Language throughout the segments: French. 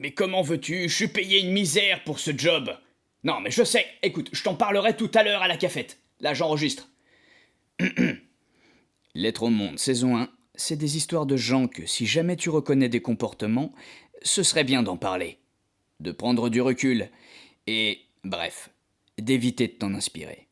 Mais comment veux-tu? Je suis payé une misère pour ce job. Non, mais je sais. Écoute, je t'en parlerai tout à l'heure à la cafette. Là, j'enregistre. Lettre au monde, saison 1. C'est des histoires de gens que, si jamais tu reconnais des comportements, ce serait bien d'en parler. De prendre du recul. Et, bref, d'éviter de t'en inspirer.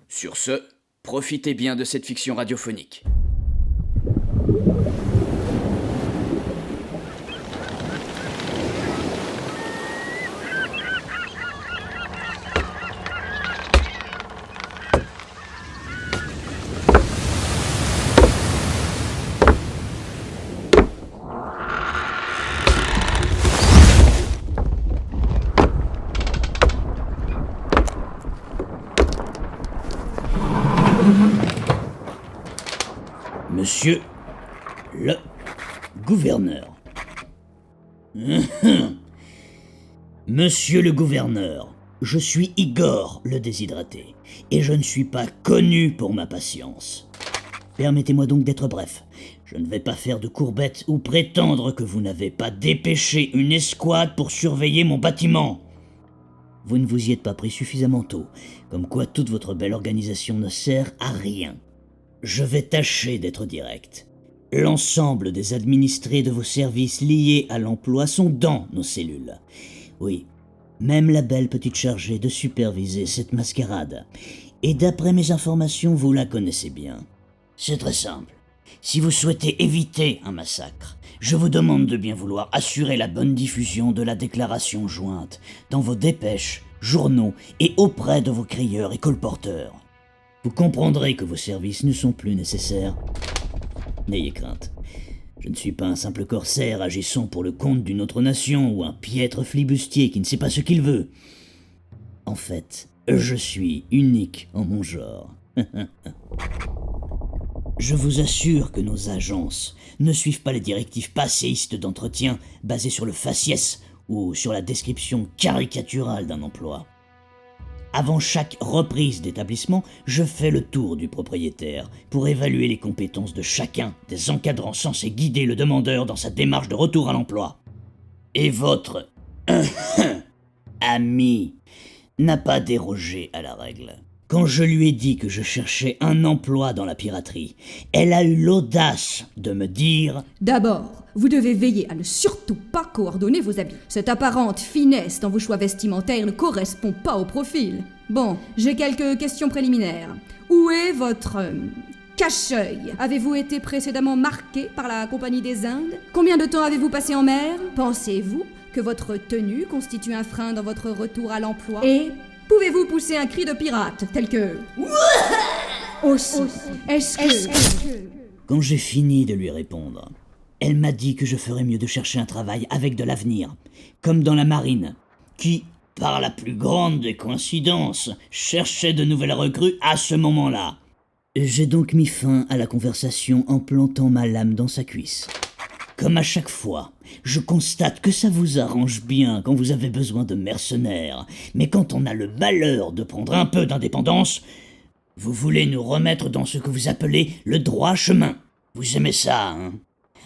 Sur ce, profitez bien de cette fiction radiophonique. Monsieur le gouverneur. Monsieur le gouverneur, je suis Igor le déshydraté, et je ne suis pas connu pour ma patience. Permettez-moi donc d'être bref. Je ne vais pas faire de courbettes ou prétendre que vous n'avez pas dépêché une escouade pour surveiller mon bâtiment. Vous ne vous y êtes pas pris suffisamment tôt, comme quoi toute votre belle organisation ne sert à rien. Je vais tâcher d'être direct. L'ensemble des administrés de vos services liés à l'emploi sont dans nos cellules. Oui, même la belle petite chargée de superviser cette mascarade. Et d'après mes informations, vous la connaissez bien. C'est très simple. Si vous souhaitez éviter un massacre, je vous demande de bien vouloir assurer la bonne diffusion de la déclaration jointe dans vos dépêches, journaux et auprès de vos crieurs et colporteurs. Vous comprendrez que vos services ne sont plus nécessaires. N'ayez crainte. Je ne suis pas un simple corsaire agissant pour le compte d'une autre nation ou un piètre flibustier qui ne sait pas ce qu'il veut. En fait, je suis unique en mon genre. Je vous assure que nos agences ne suivent pas les directives passéistes d'entretien basées sur le faciès ou sur la description caricaturale d'un emploi. Avant chaque reprise d'établissement, je fais le tour du propriétaire pour évaluer les compétences de chacun des encadrants censés guider le demandeur dans sa démarche de retour à l'emploi. Et votre ami n'a pas dérogé à la règle. Quand je lui ai dit que je cherchais un emploi dans la piraterie, elle a eu l'audace de me dire « D'abord, vous devez veiller à ne surtout pas coordonner vos habits. Cette apparente finesse dans vos choix vestimentaires ne correspond pas au profil. Bon, j'ai quelques questions préliminaires. Où est votre cache-œil? Avez-vous été précédemment marqué par la Compagnie des Indes? Combien de temps avez-vous passé en mer? Pensez-vous que votre tenue constitue un frein dans votre retour à l'emploi? Et pouvez-vous pousser un cri de pirate, tel que... Aussi, est-ce que... Quand j'ai fini de lui répondre, elle m'a dit que je ferais mieux de chercher un travail avec de l'avenir, comme dans la marine, qui, par la plus grande des coïncidences, cherchait de nouvelles recrues à ce moment-là. J'ai donc mis fin à la conversation en plantant ma lame dans sa cuisse. Comme à chaque fois, je constate que ça vous arrange bien quand vous avez besoin de mercenaires, mais quand on a le malheur de prendre un peu d'indépendance, vous voulez nous remettre dans ce que vous appelez le droit chemin. Vous aimez ça, hein?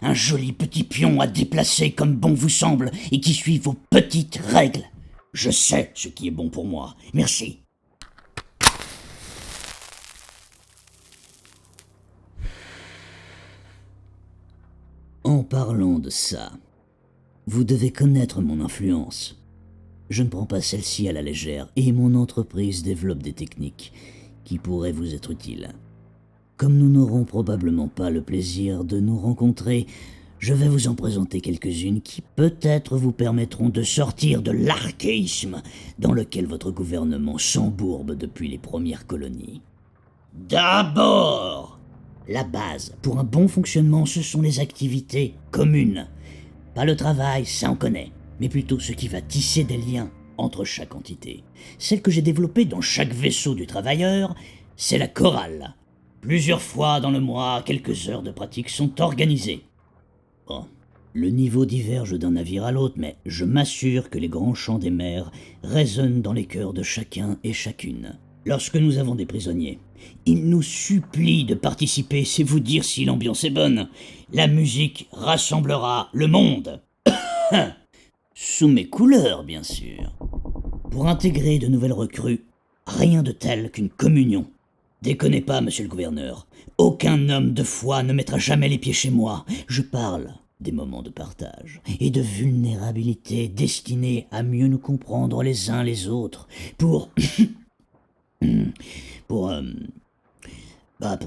Un joli petit pion à déplacer comme bon vous semble et qui suit vos petites règles. Je sais ce qui est bon pour moi. Merci. En parlant de ça, vous devez connaître mon influence. Je ne prends pas celle-ci à la légère et mon entreprise développe des techniques qui pourraient vous être utiles. Comme nous n'aurons probablement pas le plaisir de nous rencontrer, je vais vous en présenter quelques-unes qui peut-être vous permettront de sortir de l'archaïsme dans lequel votre gouvernement s'embourbe depuis les premières colonies. D'abord, la base pour un bon fonctionnement, ce sont les activités communes. Pas le travail, ça on connaît, mais plutôt ce qui va tisser des liens entre chaque entité. Celle que j'ai développée dans chaque vaisseau du travailleur, c'est la chorale. Plusieurs fois dans le mois, quelques heures de pratique sont organisées. Bon, le niveau diverge d'un navire à l'autre, mais je m'assure que les grands chants des mers résonnent dans les cœurs de chacun et chacune. Lorsque nous avons des prisonniers, ils nous supplient de participer, c'est vous dire si l'ambiance est bonne. La musique rassemblera le monde. Sous mes couleurs, bien sûr. Pour intégrer de nouvelles recrues, rien de tel qu'une communion. Déconnez pas, monsieur le gouverneur. Aucun homme de foi ne mettra jamais les pieds chez moi. Je parle des moments de partage et de vulnérabilité destinés à mieux nous comprendre les uns les autres. Pour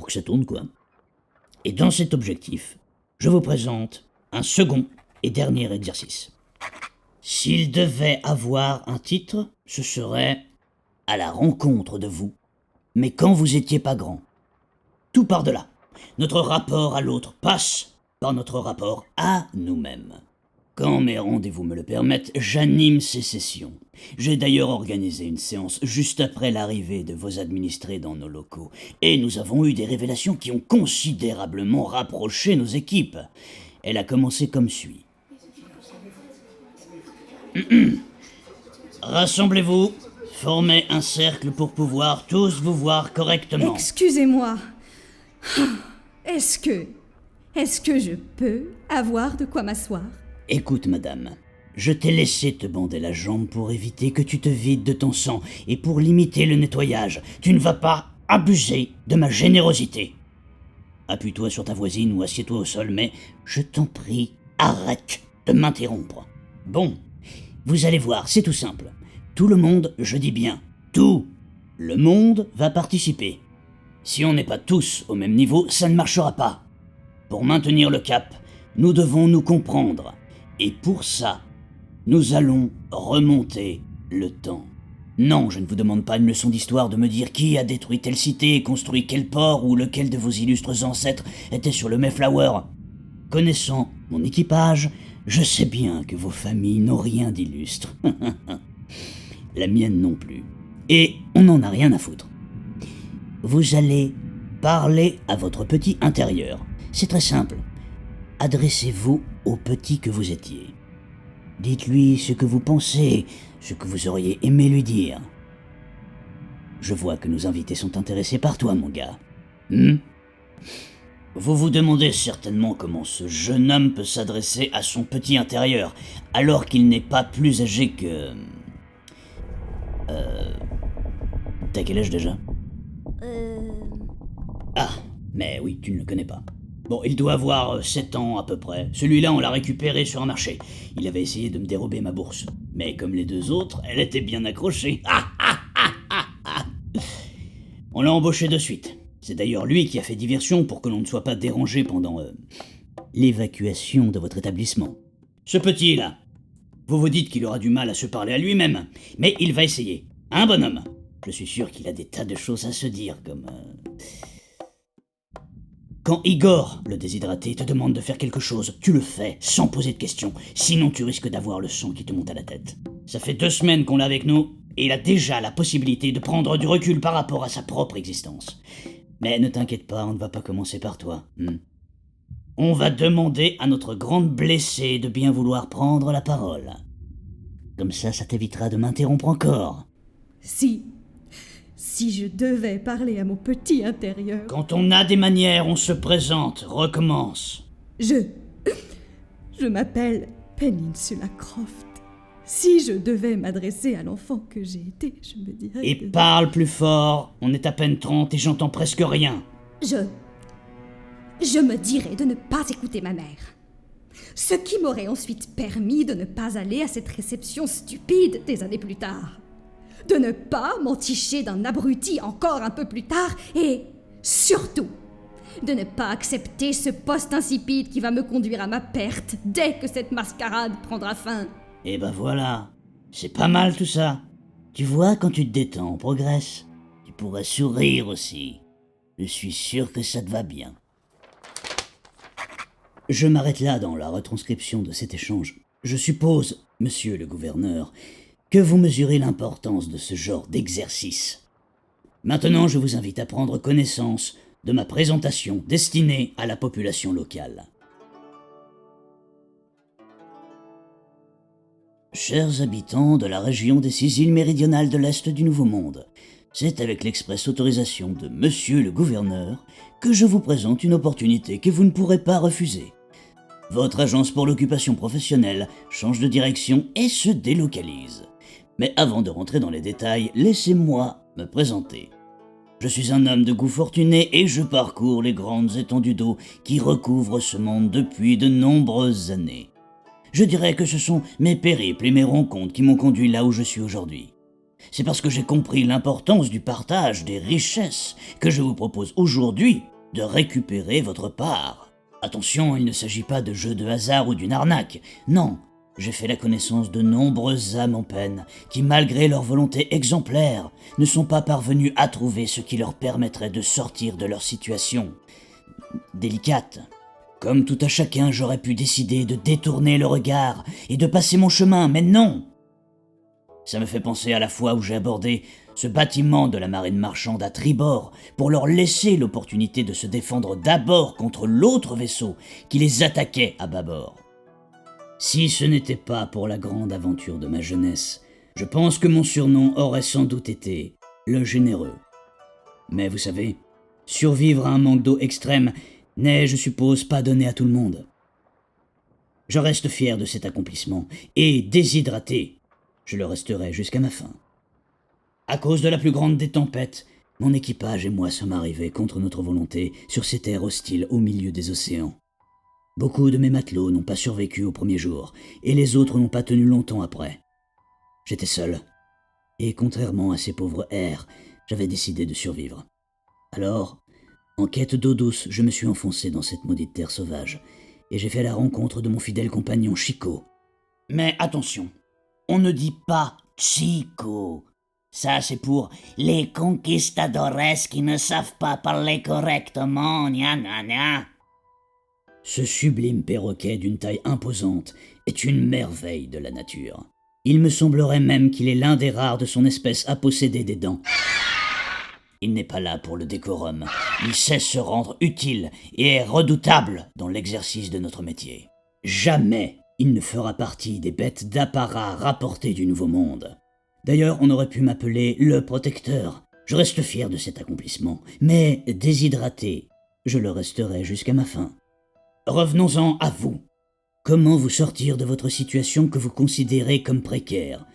que ça tourne, quoi. Et dans cet objectif, je vous présente un second et dernier exercice. S'il devait avoir un titre, ce serait « À la rencontre de vous, mais quand vous étiez pas grand ». Tout par de là. Notre rapport à l'autre passe par notre rapport à nous-mêmes. Quand mes rendez-vous me le permettent, j'anime ces sessions. J'ai d'ailleurs organisé une séance juste après l'arrivée de vos administrés dans nos locaux, et nous avons eu des révélations qui ont considérablement rapproché nos équipes. Elle a commencé comme suit. Rassemblez-vous, formez un cercle pour pouvoir tous vous voir correctement. Excusez-moi. Est-ce que je peux avoir de quoi m'asseoir? Écoute, madame, je t'ai laissé te bander la jambe pour éviter que tu te vides de ton sang et pour limiter le nettoyage. Tu ne vas pas abuser de ma générosité. Appuie-toi sur ta voisine ou assieds-toi au sol, mais je t'en prie, arrête de m'interrompre. Bon, vous allez voir, c'est tout simple. Tout le monde, je dis bien, tout le monde va participer. Si on n'est pas tous au même niveau, ça ne marchera pas. Pour maintenir le cap, nous devons nous comprendre. Et pour ça, nous allons remonter le temps. Non, je ne vous demande pas une leçon d'histoire de me dire qui a détruit telle cité, construit quel port ou lequel de vos illustres ancêtres était sur le Mayflower. Connaissant mon équipage, je sais bien que vos familles n'ont rien d'illustre. La mienne non plus. Et on n'en a rien à foutre. Vous allez parler à votre petit intérieur. C'est très simple. Adressez-vous au petit que vous étiez. Dites-lui ce que vous pensez, ce que vous auriez aimé lui dire. Je vois que nos invités sont intéressés par toi, mon gars. Vous vous demandez certainement comment ce jeune homme peut s'adresser à son petit intérieur, alors qu'il n'est pas plus âgé que... T'as quel âge déjà? Ah, mais oui, tu ne le connais pas. Bon, il doit avoir 7 ans à peu près. Celui-là, on l'a récupéré sur un marché. Il avait essayé de me dérober ma bourse. Mais comme les deux autres, elle était bien accrochée. On l'a embauché de suite. C'est d'ailleurs lui qui a fait diversion pour que l'on ne soit pas dérangé pendant l'évacuation de votre établissement. Ce petit-là, vous vous dites qu'il aura du mal à se parler à lui-même, mais il va essayer. Hein, bonhomme? Je suis sûr qu'il a des tas de choses à se dire, comme... Quand Igor, le déshydraté, te demande de faire quelque chose, tu le fais sans poser de questions, sinon tu risques d'avoir le sang qui te monte à la tête. Ça fait 2 semaines qu'on l'a avec nous, et il a déjà la possibilité de prendre du recul par rapport à sa propre existence. Mais ne t'inquiète pas, on ne va pas commencer par toi. On va demander à notre grande blessée de bien vouloir prendre la parole. Comme ça t'évitera de m'interrompre encore. Si je devais parler à mon petit intérieur... Quand on a des manières, on se présente, recommence. Je m'appelle Peninsula Croft. Si je devais m'adresser à l'enfant que j'ai été, je me dirais Et parle plus fort, on est à peine 30 et j'entends presque rien. Je me dirais de ne pas écouter ma mère. Ce qui m'aurait ensuite permis de ne pas aller à cette réception stupide des années plus tard. De ne pas m'enticher d'un abruti encore un peu plus tard et, surtout, de ne pas accepter ce poste insipide qui va me conduire à ma perte dès que cette mascarade prendra fin. Et ben voilà, c'est pas mal tout ça. Tu vois, quand tu te détends, on progresse. Tu pourrais sourire aussi. Je suis sûr que ça te va bien. Je m'arrête là dans la retranscription de cet échange. Je suppose, monsieur le gouverneur, que vous mesurez l'importance de ce genre d'exercice. Maintenant, je vous invite à prendre connaissance de ma présentation destinée à la population locale. Chers habitants de la région des 6 îles méridionales de l'Est du Nouveau Monde, c'est avec l'expresse autorisation de monsieur le gouverneur que je vous présente une opportunité que vous ne pourrez pas refuser. Votre agence pour l'occupation professionnelle change de direction et se délocalise. Mais avant de rentrer dans les détails, laissez-moi me présenter. Je suis un homme de goût fortuné et je parcours les grandes étendues d'eau qui recouvrent ce monde depuis de nombreuses années. Je dirais que ce sont mes périples et mes rencontres qui m'ont conduit là où je suis aujourd'hui. C'est parce que j'ai compris l'importance du partage des richesses que je vous propose aujourd'hui de récupérer votre part. Attention, il ne s'agit pas de jeu de hasard ou d'une arnaque. Non, j'ai fait la connaissance de nombreuses âmes en peine qui, malgré leur volonté exemplaire, ne sont pas parvenues à trouver ce qui leur permettrait de sortir de leur situation délicate. Comme tout à chacun, j'aurais pu décider de détourner le regard et de passer mon chemin, mais non. Ça me fait penser à la fois où j'ai abordé ce bâtiment de la marine marchande à tribord pour leur laisser l'opportunité de se défendre d'abord contre l'autre vaisseau qui les attaquait à bâbord. Si ce n'était pas pour la grande aventure de ma jeunesse, je pense que mon surnom aurait sans doute été le Généreux. Mais vous savez, survivre à un manque d'eau extrême n'est, je suppose, pas donné à tout le monde. Je reste fier de cet accomplissement, et déshydraté, je le resterai jusqu'à ma fin. À cause de la plus grande des tempêtes, mon équipage et moi sommes arrivés contre notre volonté sur ces terres hostiles au milieu des océans. Beaucoup de mes matelots n'ont pas survécu au premier jour, et les autres n'ont pas tenu longtemps après. J'étais seul, et contrairement à ces pauvres airs, j'avais décidé de survivre. Alors, en quête d'eau douce, je me suis enfoncé dans cette maudite terre sauvage, et j'ai fait la rencontre de mon fidèle compagnon Chico. Mais attention, on ne dit pas Chico. Ça, c'est pour les conquistadores qui ne savent pas parler correctement, gna gna gna. Ce sublime perroquet d'une taille imposante est une merveille de la nature. Il me semblerait même qu'il est l'un des rares de son espèce à posséder des dents. Il n'est pas là pour le décorum. Il sait se rendre utile et est redoutable dans l'exercice de notre métier. Jamais il ne fera partie des bêtes d'apparat rapportées du Nouveau Monde. D'ailleurs, on aurait pu m'appeler le Protecteur. Je reste fier de cet accomplissement, mais déshydraté, je le resterai jusqu'à ma fin. Revenons-en à vous. Comment vous sortir de votre situation que vous considérez comme précaire ?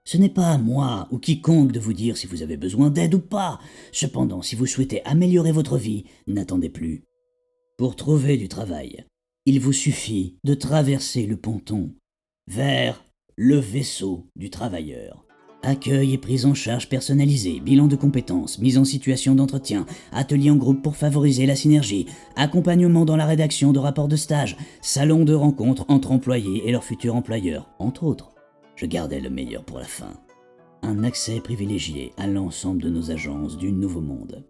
Ce n'est pas à moi ou quiconque de vous dire si vous avez besoin d'aide ou pas. Cependant, si vous souhaitez améliorer votre vie, n'attendez plus. Pour trouver du travail, il vous suffit de traverser le ponton vers le vaisseau du travailleur. Accueil et prise en charge personnalisée, bilan de compétences, mise en situation d'entretien, atelier en groupe pour favoriser la synergie, accompagnement dans la rédaction de rapports de stage, salon de rencontre entre employés et leurs futurs employeurs, entre autres. Je gardais le meilleur pour la fin. Un accès privilégié à l'ensemble de nos agences du Nouveau Monde.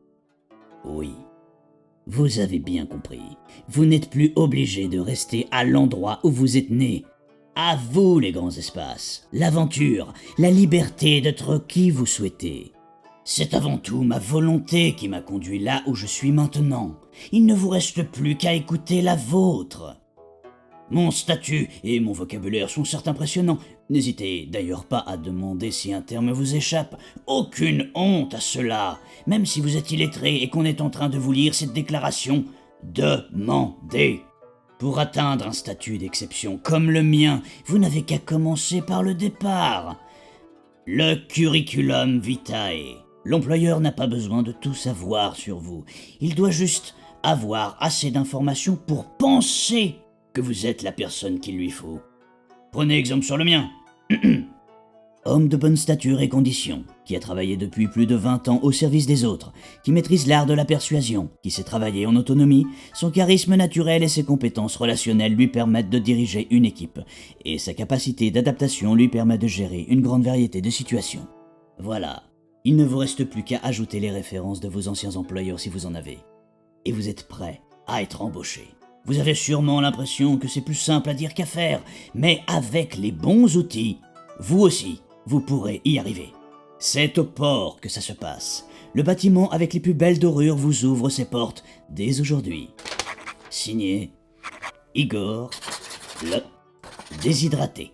Oui, vous avez bien compris. Vous n'êtes plus obligé de rester à l'endroit où vous êtes né. À vous les grands espaces, l'aventure, la liberté d'être qui vous souhaitez. C'est avant tout ma volonté qui m'a conduit là où je suis maintenant. Il ne vous reste plus qu'à écouter la vôtre. Mon statut et mon vocabulaire sont certes impressionnants. N'hésitez d'ailleurs pas à demander si un terme vous échappe. Aucune honte à cela. Même si vous êtes illettré et qu'on est en train de vous lire cette déclaration, demandez. Pour atteindre un statut d'exception comme le mien, vous n'avez qu'à commencer par le départ. Le curriculum vitae. L'employeur n'a pas besoin de tout savoir sur vous. Il doit juste avoir assez d'informations pour penser que vous êtes la personne qu'il lui faut. Prenez exemple sur le mien. Homme de bonne stature et condition, qui a travaillé depuis plus de 20 ans au service des autres, qui maîtrise l'art de la persuasion, qui sait travailler en autonomie, son charisme naturel et ses compétences relationnelles lui permettent de diriger une équipe, et sa capacité d'adaptation lui permet de gérer une grande variété de situations. Voilà, il ne vous reste plus qu'à ajouter les références de vos anciens employeurs si vous en avez. Et vous êtes prêt à être embauché. Vous avez sûrement l'impression que c'est plus simple à dire qu'à faire, mais avec les bons outils, vous aussi, vous pourrez y arriver. C'est au port que ça se passe. Le bâtiment avec les plus belles dorures vous ouvre ses portes dès aujourd'hui. Signé Igor, le déshydraté.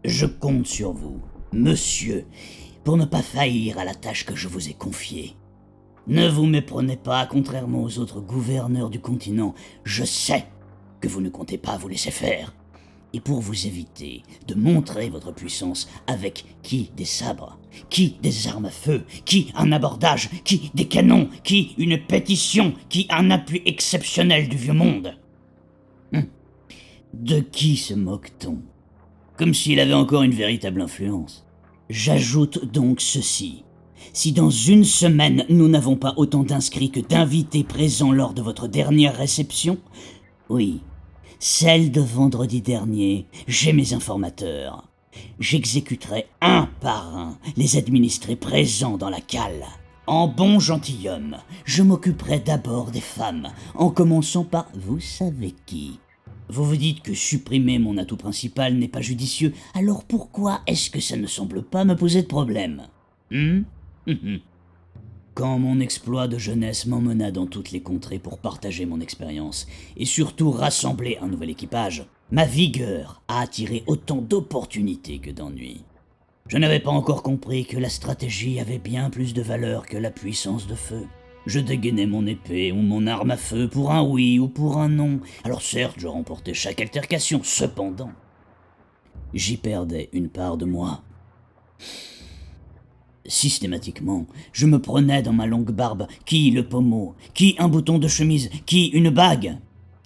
Je compte sur vous, monsieur, pour ne pas faillir à la tâche que je vous ai confiée. Ne vous méprenez pas, contrairement aux autres gouverneurs du continent, je sais que vous ne comptez pas vous laisser faire. Et pour vous éviter de montrer votre puissance avec qui des sabres, qui des armes à feu, qui un abordage, qui des canons, qui une pétition, qui un appui exceptionnel du vieux monde. De qui se moque-t-on? Comme s'il avait encore une véritable influence. J'ajoute donc ceci. Si dans une semaine nous n'avons pas autant d'inscrits que d'invités présents lors de votre dernière réception, oui, celle de vendredi dernier, j'ai mes informateurs. J'exécuterai un par un les administrés présents dans la cale. En bon gentilhomme, je m'occuperai d'abord des femmes, en commençant par vous savez qui. Vous vous dites que supprimer mon atout principal n'est pas judicieux, alors pourquoi est-ce que ça ne semble pas me poser de problème? Quand mon exploit de jeunesse m'emmena dans toutes les contrées pour partager mon expérience, et surtout rassembler un nouvel équipage, ma vigueur a attiré autant d'opportunités que d'ennuis. Je n'avais pas encore compris que la stratégie avait bien plus de valeur que la puissance de feu. Je dégainais mon épée ou mon arme à feu pour un oui ou pour un non. Alors certes, je remportais chaque altercation, cependant, j'y perdais une part de moi. Systématiquement, je me prenais dans ma longue barbe, qui le pommeau, qui un bouton de chemise, qui une bague.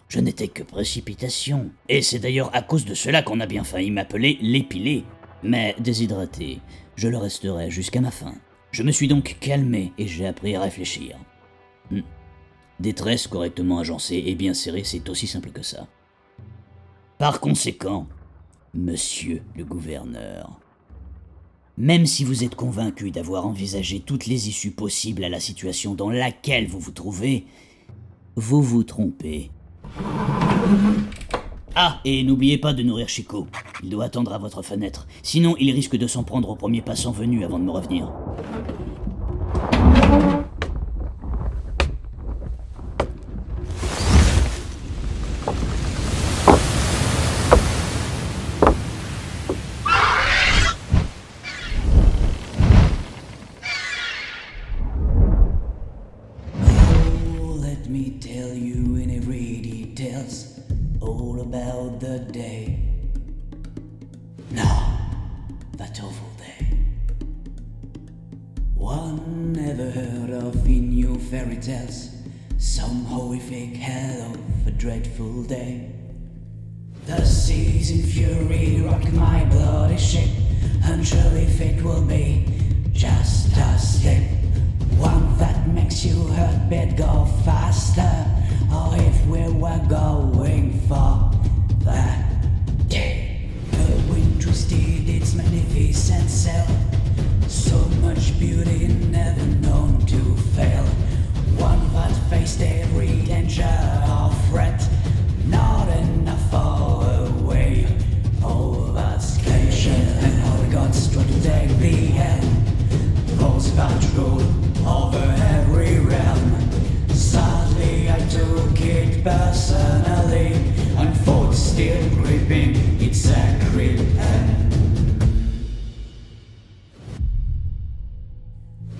Je n'étais que précipitation, et c'est d'ailleurs à cause de cela qu'on a bien failli m'appeler l'épilé. Mais déshydraté, je le resterai jusqu'à ma fin. Je me suis donc calmé et j'ai appris à réfléchir. Des tresses correctement agencées et bien serrées, c'est aussi simple que ça. Par conséquent, monsieur le gouverneur, même si vous êtes convaincu d'avoir envisagé toutes les issues possibles à la situation dans laquelle vous vous trouvez, vous vous trompez. Ah, et n'oubliez pas de nourrir Chico. Il doit attendre à votre fenêtre. Sinon, il risque de s'en prendre au premier passant venu avant de me revenir. Oh, let me tell you in every details all about the day. Now, that awful day. One never heard of in your fairy tales. Some horrific hell of a dreadful day. The seas in fury rock my bloody ship. Unsure if it will be just a slip. One that makes you hurt bed go faster. Or if we were going for that day. The wind twisted its magnificent sail. So much beauty never known to fail. One that faced every danger or threat. Not enough far away. Oh, that's station and all the gods try to take the helm. Those that rule over every realm. Sadly, I took it personally, and fought still gripping its sacred hand.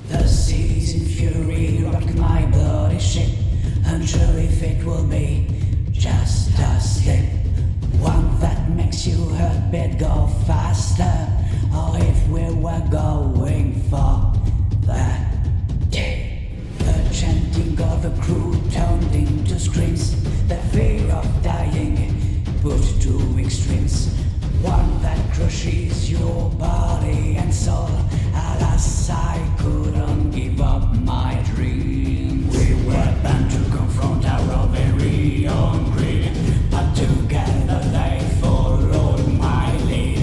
The seas in fury rock my bloody ship, unsure if it will be just a slip. One that makes you hurt bed go faster, or if we were going for that day. The chanting of the crew turned into screams. The fear of dying put to extremes. One that crushes your body and soul. Alas, I couldn't give up my dream. We were bound to confront our very own greed, but together they followed my lead.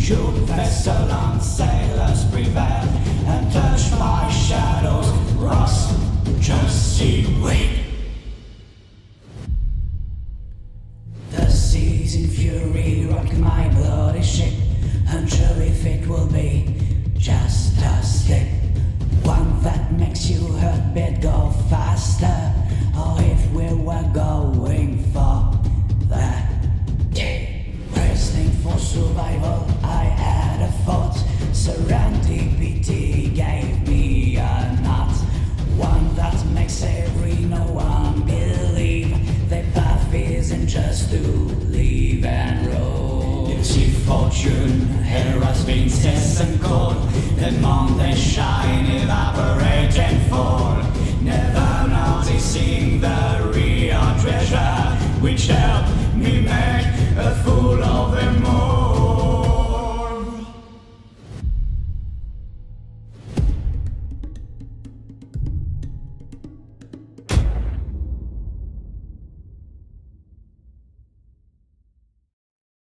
Your vessel and sailors prevailed, and touched my shadows, rust, just seaweed. The seas in fury rock my bloody ship, unsure if it will be just a slip. One that makes you hurt bed go faster, or if we were going for that day. Wrestling for survival, I had a thought. Serendipity gave me a knot. One to leave and roll. You see fortune, here has been test and cold. The moon they shine, evaporate and fall. Never noticing the real treasure, which